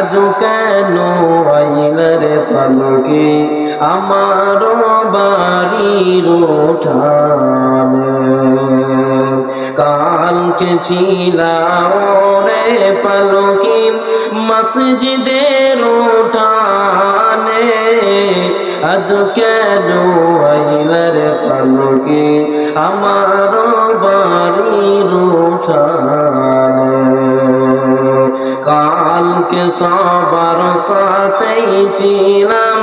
আজ কেন আইলারে পালকে আমার বাড়ির উঠানে কালকে ছিলাম রে পালকে মসজিদের উঠানে আজ কেন আইলারে পালকে আমার বাড়ির উঠানে কালকে সবার সাথেই ছিলাম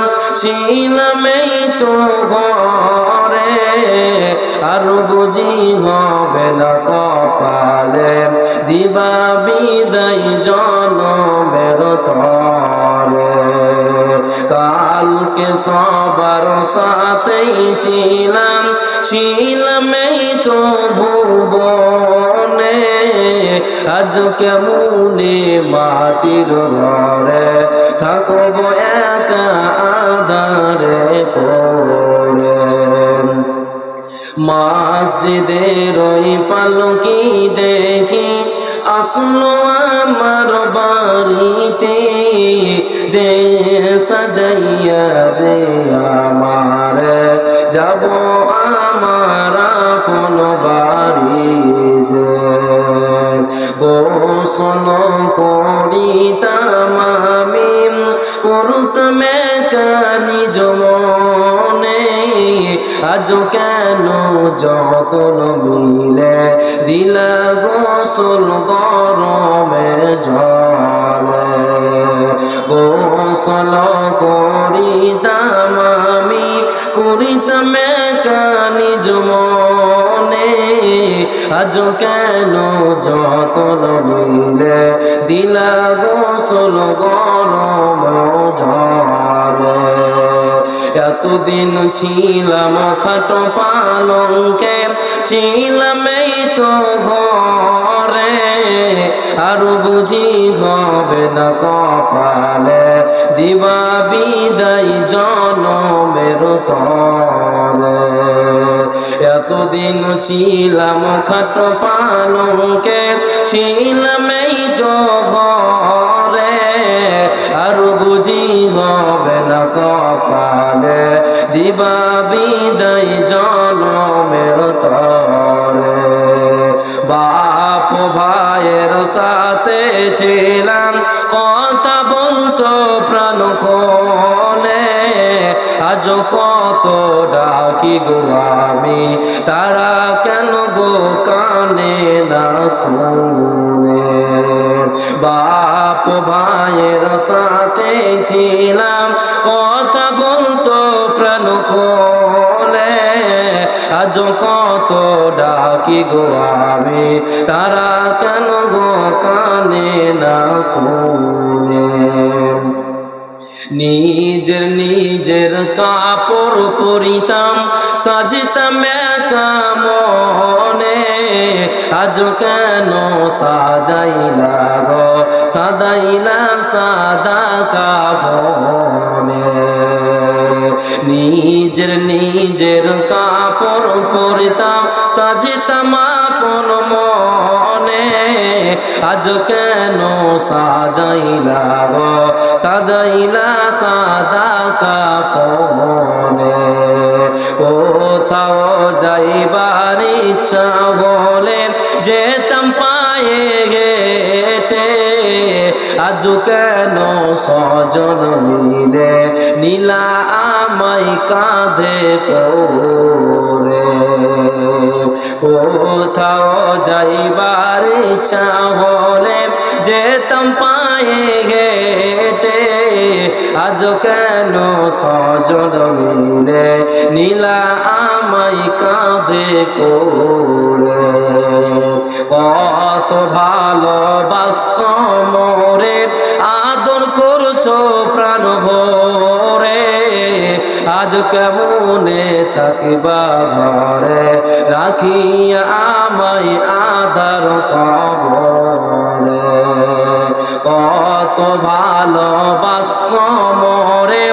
এই তো ঘরে আর বুঝি হবে না কপালে দিবা বিদায় জনমের তরে কালকে সবার সাথেই ছিলাম এই তো ভুবনে আজ কেমনে মাটির ঘরে থাকব একা আধারে পড়ে মসজিদের ওই পালকি দেখি আসলো আমার বাড়িতে দে সাজাইয়া রে আমার যাব আমার আপন বাড়িতে গোসল করিতাম আমি করতাম একা নিজ মনে আজ কেন যতন মিলে দিলা গোসল গরমের জলে গোসল করিতাম আমি করিতাম একা নিজ মনে আজ কেন যতন মিলে দিলা গোসল গরমের জলে এতদিন ছিলাম খাটো পালঙ্কে ছিলাম এই তো ঘরে আর বুঝি হবে না কপালে দিবা বিদায় জনমের তরে এতদিন ছিলাম খাটো পালঙ্কে ছিলাম এই তো ঘরে আর বুঝি হবে না কপালে দিবা বিদায় জনমের তরে বাপ ভাইয়ের সাথে ছিলাম কথা বলতো প্রাণ খোলে আজ কত ডাকি গো আমি তারা কেন গো কানে না শুনে বাপ ভাইয়ের সাথে ছিলাম কথা বলতো প্রাণ খোলে আজ কত ডাকি গো আমি তারা কেন গো কানে না শুনে নিজের কাপড় পরিতাম সাজিতাম একা মনে আজ কেন সাজাইলা গো সাদাইলা সাদা কাফনে নিজের কাপড় পরিতাম সাজিতাম আপন মনে আজ কেন সাজাইলা গো সাদাইলা সাদা কাফনে কোথাও যাইবার ইচ্ছা হলে যেতাম পায়ে হেঁটে আজ কেন সজন মিলে নীলা আমায় কাঁধে করে কোথাও যাইবার ইচ্ছা হলে যেতাম পায়ে হেঁটে আজ কেন সজন মিলে নীলা আমায় কাঁধে করে কত ভালোবাসো মোরে আদর করছো প্রাণ ভরে আজ কেমনে থাকিবা ঘরে রাখিয়া আমায় আধার কবরে কত ভালোবাসো মোরে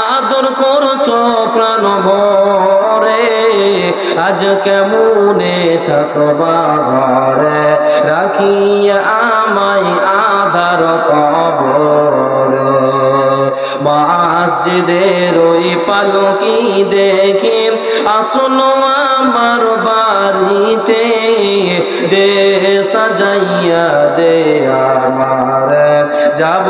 আদর করছো প্রাণ ভরে আজ কেমনে থাকবা ঘরে রাখিয়া আমায় আধার কবরে মসজিদের ওই পালকি দেখে আসলো আমার বাড়িতে, দে সাজাইয়া দে আমার, যাব